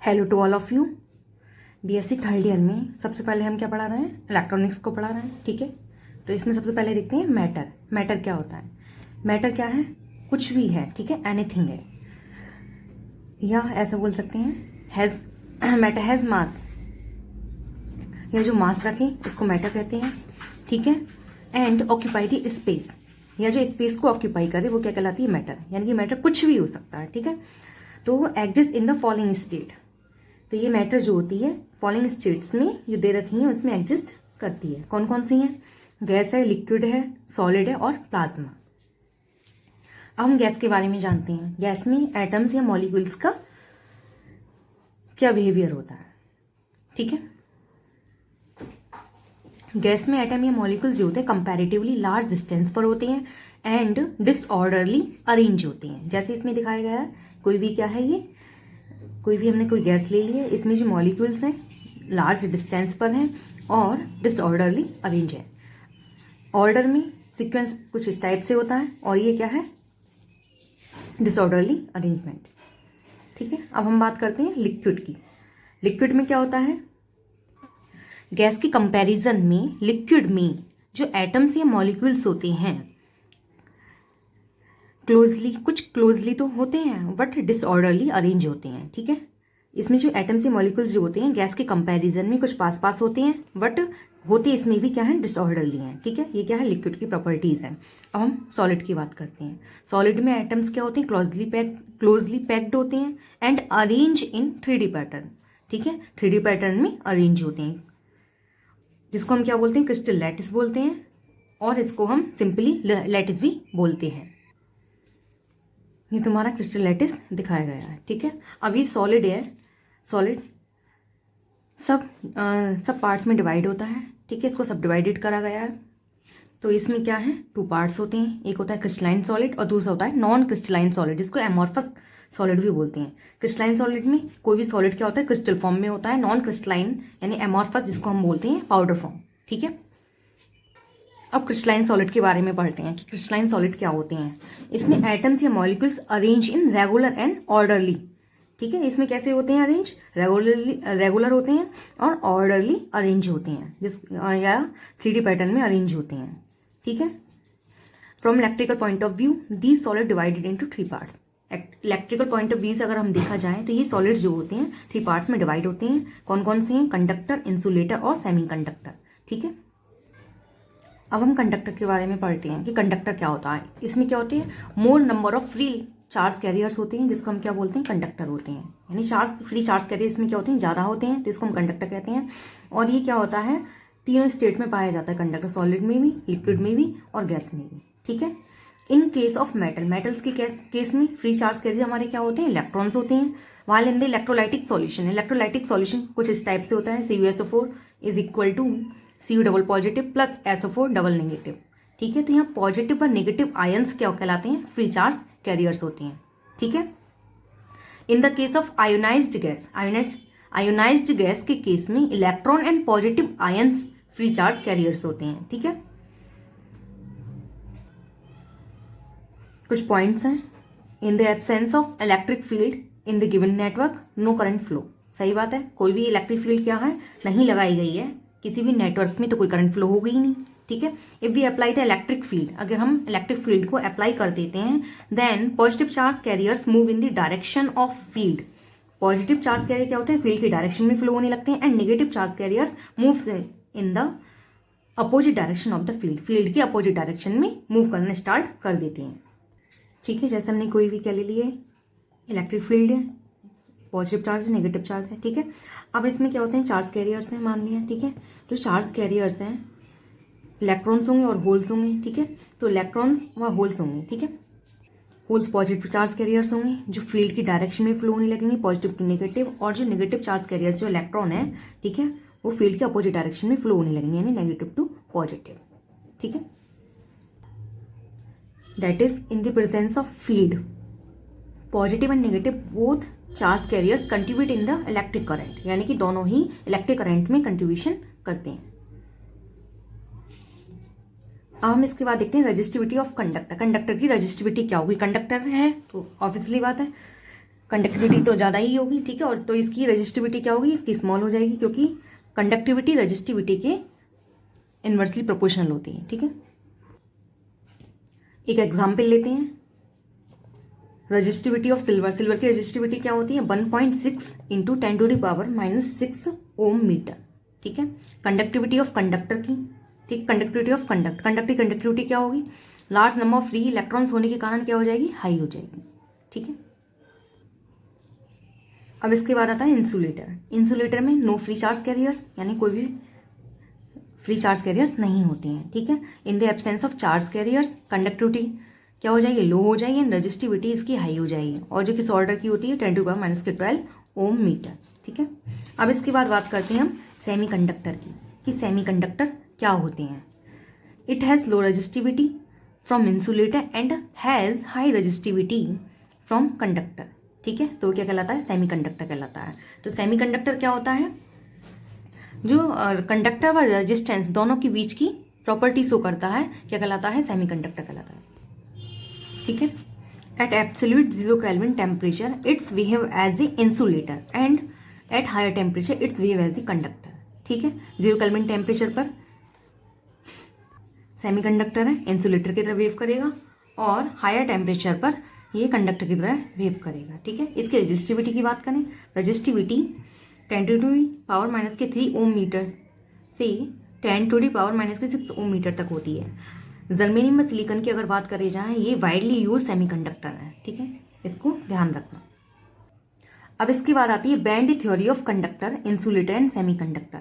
Hello to all of you. BSc third year में सबसे पहले हम क्या पढ़ा रहे हैं? इलेक्ट्रॉनिक्स को पढ़ा रहे हैं, ठीक है। तो इसमें सबसे पहले देखते हैं मैटर। मैटर क्या होता है? मैटर क्या है? कुछ भी है, ठीक है, एनीथिंग है, या ऐसा बोल सकते हैं हैज मैटर हैज मास, या जो मास रखे उसको मैटर कहते हैं, ठीक है। एंड ऑक्यूपाई द स्पेस, या जो स्पेस को ऑक्यूपाई करे वो क्या कहलाती है? मैटर। यानी कि मैटर कुछ भी हो सकता है, ठीक है। तो exist in the following state, तो ये मैटर जो होती है फॉलोइंग स्टेट्स में जो दे रखी है उसमें एग्जिस्ट करती है। कौन कौन सी हैं? गैस है, लिक्विड है, सॉलिड है और प्लाज्मा। अब हम गैस के बारे में जानते हैं। गैस में एटम्स या मॉलिक्यूल्स का क्या बिहेवियर होता है, ठीक है। गैस में एटम या मॉलिक्यूल्स जो होते हैं कंपैरेटिवली लार्ज डिस्टेंस पर होते हैं एंड डिसऑर्डरली अरेंज होते हैं। जैसे इसमें दिखाया गया है, कोई भी क्या है, ये कोई भी हमने कोई गैस ले ली है, इसमें जो मॉलिक्यूल्स हैं लार्ज डिस्टेंस पर हैं और डिसऑर्डरली अरेंज है। ऑर्डर में सीक्वेंस कुछ इस टाइप से होता है और ये क्या है? डिसऑर्डरली अरेंजमेंट, ठीक है। अब हम बात करते हैं लिक्विड की। लिक्विड में क्या होता है? गैस के कंपैरिजन में लिक्विड में जो एटम्स या मॉलिक्यूल्स होते हैं कुछ क्लोजली तो होते हैं बट डिसऑर्डरली अरेंज होते हैं, ठीक है। इसमें जो एटम्स या मॉलिक्यूल्स जो होते हैं गैस के कंपैरिजन में कुछ पास पास होते हैं बट होते इसमें भी क्या है? डिसऑर्डरली हैं, ठीक है। ये क्या है? लिक्विड की प्रॉपर्टीज हैं। अब हम सॉलिड की बात करते हैं। सॉलिड में एटम्स क्या होते हैं? क्लोजली पैक्ड होते हैं and arrange in 3D pattern, ठीक है। 3D पैटर्न में अरेंज होते हैं, जिसको हम क्या बोलते हैं? क्रिस्टल लैटिस बोलते हैं, और इसको हम सिंपली लैटिस भी बोलते हैं। ये तुम्हारा क्रिस्टल लैटिस दिखाया गया है, ठीक है। अब ये सॉलिड है, सॉलिड सब पार्ट्स में डिवाइड होता है, ठीक है। इसको सब डिवाइडेड करा गया है। तो इसमें क्या है? 2 पार्ट्स होते हैं, एक होता है क्रिस्टलाइन सॉलिड और दूसरा होता है नॉन क्रिस्टलाइन सॉलिड, जिसको एमॉर्फस सॉलिड भी बोलते हैं। क्रिस्टलाइन सॉलिड में कोई भी सॉलिड क्या होता है? क्रिस्टल फॉर्म में होता है। नॉन क्रिस्टलाइन यानी एमॉर्फस, जिसको हम बोलते हैं पाउडर फॉर्म, ठीक है। अब क्रिस्टलाइन सॉलिड के बारे में पढ़ते हैं कि क्रिस्टलाइन सॉलिड क्या होते हैं। इसमें एटम्स या molecules arrange in regular and orderly, ठीक है। इसमें कैसे होते हैं अरेंज? रेगुलर होते हैं और ऑर्डरली अरेंज होते हैं, या 3D पैटर्न में अरेंज होते हैं, ठीक है। From electrical point of view these solid divided into 3 parts. Electrical point of view से अगर हम देखा जाए तो ये सॉलिड जो होते हैं 3 पार्ट्स में डिवाइड होते हैं। कौन कौन से हैं? कंडक्टर, इंसुलेटर और सेमी कंडक्टर, ठीक है। अब हम कंडक्टर के बारे में पढ़ते हैं कि कंडक्टर क्या होता है। इसमें क्या होते हैं? मोर number of free charge carriers होते हैं, जिसको हम क्या बोलते हैं? कंडक्टर होते हैं। यानी फ्री चार्ज कैरियर्स में क्या होते हैं? ज़्यादा होते हैं, तो इसको हम कंडक्टर कहते हैं। और ये क्या होता है? तीनों स्टेट में पाया जाता है कंडक्टर, सॉलिड में भी, लिक्विड में भी और गैस में भी, ठीक है। इन केस ऑफ मेटल्स के केस में फ्री चार्ज कैरियर हमारे क्या होते हैं? इलेक्ट्रॉन्स होते हैं। While in the electrolytic solution कुछ इस टाइप से होता है। CuSO4 is equal to Cu double positive plus SO4 double negative, ठीक है। तो यहाँ पॉजिटिव और नेगेटिव आयंस क्या कहलाते हैं? फ्री चार्ज कैरियर्स होते हैं, ठीक है। In the case of ionized gas के केस में electron and positive ions free charge carriers होते हैं, ठीक है। कुछ पॉइंट्स हैं। In the absence of electric field in the given network no current flow. सही बात है, कोई भी इलेक्ट्रिक फील्ड क्या है? नहीं लगाई गई है किसी भी नेटवर्क में, तो कोई करंट फ्लो होगी ही नहीं, ठीक है। If we apply the electric field, अगर हम इलेक्ट्रिक फील्ड को अप्लाई कर देते हैं, then positive charge carriers move in the direction of field. Positive charge carrier क्या होते हैं? फील्ड की डायरेक्शन में फ्लो होने लगते हैं। And negative charge carriers move in the opposite direction of the field के अपोजिट डायरेक्शन में मूव करना स्टार्ट कर देते हैं, ठीक है। जैसे हमने कोई भी क्या ले लिए, इलेक्ट्रिक फील्ड है, पॉजिटिव चार्ज है, नेगेटिव चार्ज है, ठीक है। अब इसमें क्या होते हैं? चार्ज कैरियर्स हैं मान लिया, ठीक है। जो चार्ज कैरियर्स हैं इलेक्ट्रॉन्स होंगे और होल्स होंगे, ठीक है। तो इलेक्ट्रॉन्स व होल्स होंगे, ठीक है। होल्स पॉजिटिव चार्ज कैरियर्स होंगे जो फील्ड की डायरेक्शन में फ्लो होने लगेंगे, पॉजिटिव टू नेगेटिव। और जो नेगेटिव चार्ज कैरियर्स जो इलेक्ट्रॉन है, ठीक है, वो फील्ड के अपोजिट डायरेक्शन में फ्लो होने लगेंगे, यानी नेगेटिव टू पॉजिटिव, ठीक है। That is in the presence of field positive and negative both charge carriers contribute in the electric current, यानी कि दोनों ही इलेक्ट्रिक करंट में कंट्रीब्यूशन करते हैं। अब हम इसके बाद देखते हैं रजिस्टिविटी ऑफ कंडक्टर। कंडक्टर की रजिस्टिविटी क्या होगी? कंडक्टर है तो ऑब्वियसली बात है कंडक्टिविटी तो ज़्यादा ही होगी, ठीक है, और तो इसकी रेजिस्टिविटी क्या होगी, इसकी स्मॉल हो जाएगी, क्योंकि कंडक्टिविटी रेजिस्टिविटी के इन्वर्सली प्रोपोर्शनल होती है, ठीक है। एक एग्जाम्पल लेते हैं, रेजिस्टिविटी ऑफ सिल्वर। सिल्वर की रेजिस्टिविटी क्या होती है, 1.6 इंटू 10⁻⁻6 ओम मीटर, ठीक है। कंडक्टिविटी ऑफ कंडक्टर की, ठीक, कंडक्टिविटी ऑफ कंडक्टर की कंडक्टिविटी क्या होगी, large number of free electrons होने के कारण क्या हो जाएगी, हाई हो जाएगी, ठीक है। अब इसके बाद आता है इंसुलेटर। इंसुलेटर में नो फ्री चार्ज कैरियर्स, यानी कोई भी फ्री चार्ज कैरियर्स नहीं होती हैं, ठीक है। In the absence of charge carriers conductivity क्या हो जाएगी, लो हो जाएगी, एंड रजिस्टिविटी इसकी हाई हो जाएगी, और जो किस ऑर्डर की होती है 10⁻⁻12 ओम मीटर, ठीक है। अब इसके बाद बात करते हैं हम सेमीकंडक्टर की, कि सेमीकंडक्टर क्या होते हैं। It has low resistivity from insulator and has high resistivity from conductor, ठीक है। तो क्या कहलाता है, सेमीकंडक्टर कहलाता है। तो सेमीकंडक्टर क्या होता है, जो कंडक्टर व रेजिस्टेंस दोनों के बीच की प्रॉपर्टी शो करता है, क्या कहलाता है, सेमीकंडक्टर कहलाता है, ठीक है। At absolute 0 kelvin temperature it's behave as a insulator and at higher temperature it's behave as a conductor, ठीक है। 0 केल्विन टेम्परेचर पर सेमीकंडक्टर है, इंसुलेटर की तरह बिहेव करेगा, और हायर टेम्परेचर पर ये कंडक्टर की तरह बिहेव करेगा, ठीक है। इसकी रजिस्टिविटी की बात करें, रजिस्टिविटी 10⁻³ ओम मीटर से 10⁻⁻6 ओम मीटर तक होती है। जर्मेनियम व सिलिकॉन की अगर बात करी जाए, ये वाइडली यूज सेमीकंडक्टर है, ठीक है, इसको ध्यान रखना। अब इसके बाद आती है band theory of conductor, insulator and semiconductor,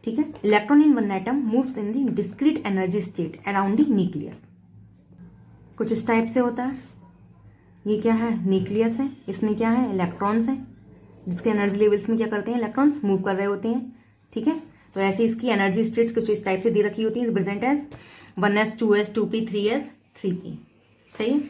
ठीक है। Electron in one atom moves in the discrete energy state around the nucleus. कुछ इस टाइप से होता है, ये क्या है, न्यूक्लियस है, इसमें क्या है, इलेक्ट्रॉन्स हैं, जिसके एनर्जी लेवल्स में क्या करते हैं, इलेक्ट्रॉन्स मूव कर रहे होते हैं, ठीक है। तो ऐसे इसकी एनर्जी स्टेट्स कुछ इस टाइप से दे रखी होती है, represent as 1s 2s 2p 3s 3p, सही है।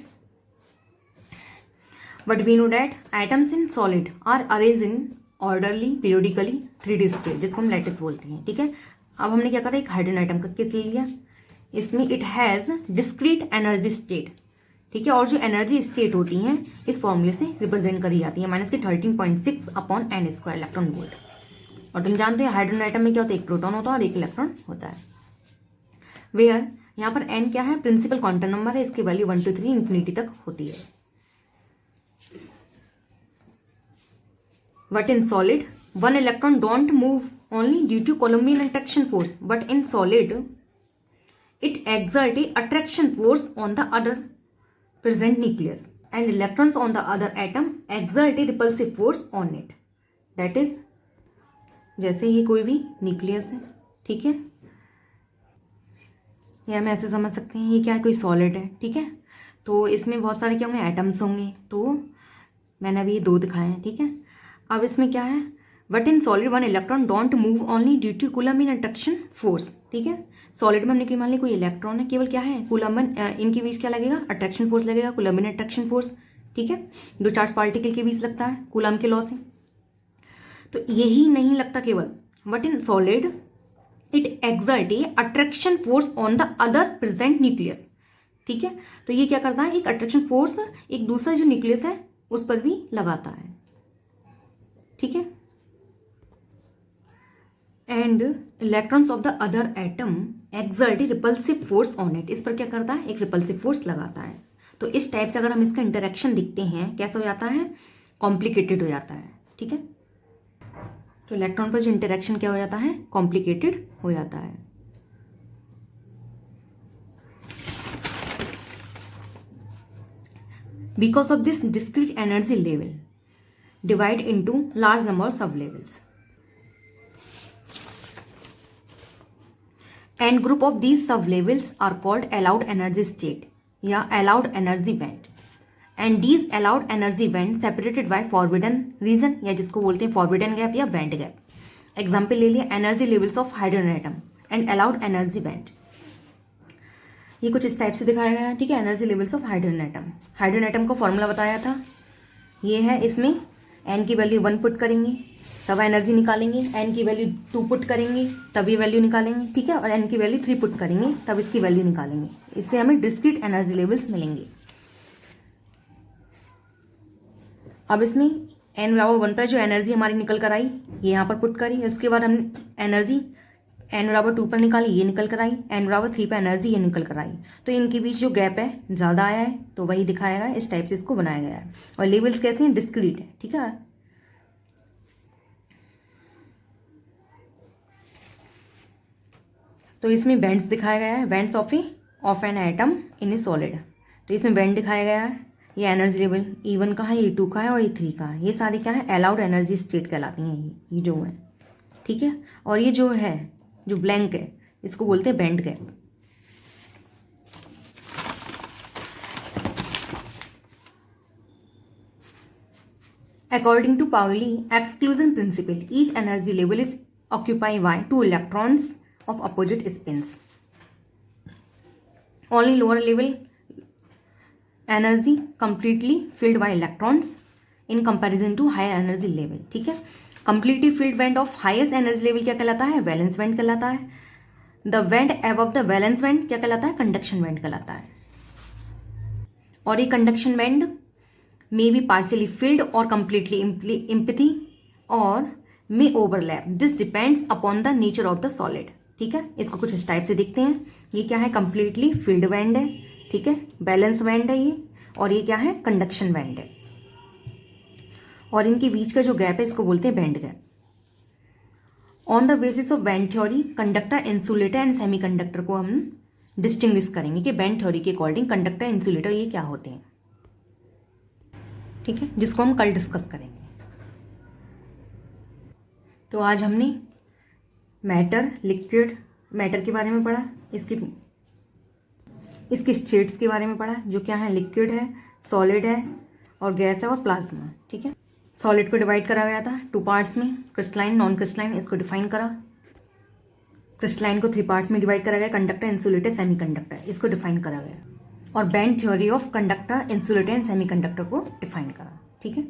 But we know that atoms in solid are arrange in orderly periodically 3D state, जिसको हम लैटिस बोलते हैं, ठीक है। अब हमने क्या करा, एक हाइड्रोजन आइटम का केस ले लिया, इसमें it has discrete energy state, ठीक है, और जो एनर्जी स्टेट होती हैं इस फॉर्मूले से रिप्रेजेंट करी जाती है, -13.6/n² इलेक्ट्रॉन वोल्ट। और तुम जानते हो हाइड्रोजन आइटम में क्या होता है, एक प्रोटॉन होता है और एक इलेक्ट्रॉन होता है। वेयर यहाँ पर n क्या है, प्रिंसिपल क्वांटम नंबर है, इसकी वैल्यू 1 to 3 इंफिनिटी तक होती है। But in solid one electron don't move only due to Coulombian attraction force, but in solid it exert a attraction force on the other present nucleus and electrons on the other atom exert a repulsive force on it, that is, जैसे ये कोई भी nucleus है, ठीक है, या हम ऐसे समझ सकते हैं ये क्या है, कोई सॉलिड है, ठीक है, तो इसमें बहुत सारे क्या होंगे, एटम्स होंगे, तो मैंने अभी ये 2 दिखाए हैं, ठीक है। अब इसमें क्या है, but in solid one electron don't move only due to coulombian attraction force, ठीक है। सॉलिड में हमने कि मान ली कोई इलेक्ट्रॉन है, केवल क्या है, कूलम्बियन, इनके बीच क्या लगेगा, अट्रैक्शन फोर्स लगेगा, कूलम्बियन अट्रैक्शन फोर्स, ठीक है, दो चार्ज पार्टिकल के बीच लगता है कूलम के लॉ से। तो यही नहीं लगता केवल, but in solid it exert a attraction force on the other present nucleus, ठीक है। तो ये क्या करता है, एक अट्रैक्शन फोर्स एक दूसरा जो न्यूक्लियस है उस पर भी लगाता है, ठीक है। And electrons of the other atom exert A repulsive force on it, इस पर क्या करता है, एक रिपल्सिव फोर्स लगाता है। तो इस टाइप से अगर हम इसका इंटरेक्शन दिखते हैं, कैसा हो जाता है, कॉम्प्लिकेटेड हो जाता है, ठीक है। तो इलेक्ट्रॉन पर जो इंटरेक्शन क्या हो जाता है, कॉम्प्लिकेटेड हो जाता है। Because of this discrete energy level divide into large number of सब levels and group of these sub levels are called allowed energy state या allowed energy band, and these allowed energy band separated by forbidden region या जिसको बोलते हैं forbidden gap या band gap। Example ले लिया, energy levels of hydrogen atom and allowed energy band, ये कुछ इस टाइप से दिखाया गया है, ठीक है। Energy levels of hydrogen atom, hydrogen atom का फॉर्मूला बताया था, ये है, इसमें n की वैल्यू 1 पुट करेंगे तब एनर्जी निकालेंगे, n की वैल्यू 2 पुट करेंगे तब ये वैल्यू निकालेंगे, ठीक है, और n की वैल्यू 3 पुट करेंगे तब इसकी वैल्यू निकालेंगे। इससे हमें डिस्क्रीट एनर्जी लेवल्स मिलेंगे। अब इसमें एन बराबर 1 पर जो एनर्जी हमारी निकल कर आई ये यहाँ पर पुट करी, उसके बाद हमने एनर्जी एन बराबर 2 पर निकाली, ये निकल कर आई, एन बराबर 3 पर एनर्जी ये निकल कर आई। तो इनके बीच जो गैप है ज़्यादा आया है तो वही दिखाया गया है, इस टाइप से इसको बनाया गया है। और लेवल्स कैसे हैं, डिस्क्रीट है, ठीक है। तो इसमें बैंड्स दिखाया गया है, bands of an atom in A solid. तो इसमें बैंड दिखाया गया है, ये एनर्जी लेवल E1 का है, ये 2 का है और ये 3 का है। ये सारे क्या है, अलाउड एनर्जी स्टेट कहलाती हैं ये जो है, ठीक है। और ये जो है जो ब्लैंक है इसको बोलते हैं band gap. According to Pauli exclusion principle, each energy level is occupied by 2 electrons of opposite spins. Only lower level energy completely filled by electrons in comparison to higher energy level, ठीक है। completely filled band of highest energy level क्या कहलाता है, valence band कहलाता है। The band above the valence band क्या कहलाता है, कंडक्शन बैंड कहलाता है। और ये conduction band may be partially filled or completely empty or may overlap. This depends upon the nature of the solid, ठीक है। इसको कुछ इस टाइप से दिखते हैं। ये क्या है, completely filled बैंड है, ठीक है, बैलेंस बैंड है ये। और ये क्या है, कंडक्शन बैंड है। और इनके बीच का जो गैप है इसको बोलते हैं band gap. On the basis of band theory conductor, insulator and semiconductor को हम डिस्टिंग्विश करेंगे कि बैंड थ्योरी के अकॉर्डिंग कंडक्टर, इंसुलेटर ये क्या होते हैं, ठीक है, जिसको हम कल डिस्कस करेंगे। तो आज हमने मैटर, लिक्विड, मैटर के बारे में पढ़ा, इसके स्टेट्स के बारे में पढ़ा, जो क्या है, लिक्विड है, सॉलिड है और गैस है और प्लाज्मा, ठीक है। सॉलिड को डिवाइड करा गया था 2 पार्ट्स में, क्रिस्टलाइन, नॉन क्रिस्टलाइन, इसको डिफाइन करा। क्रिस्टलाइन को 3 पार्ट्स में डिवाइड करा गया, कंडक्टर, इंसुलेटर, सेमीकंडक्टर, इसको डिफाइन करा गया। और band theory of conductor, insulator and semiconductor को डिफाइन करा, ठीक है।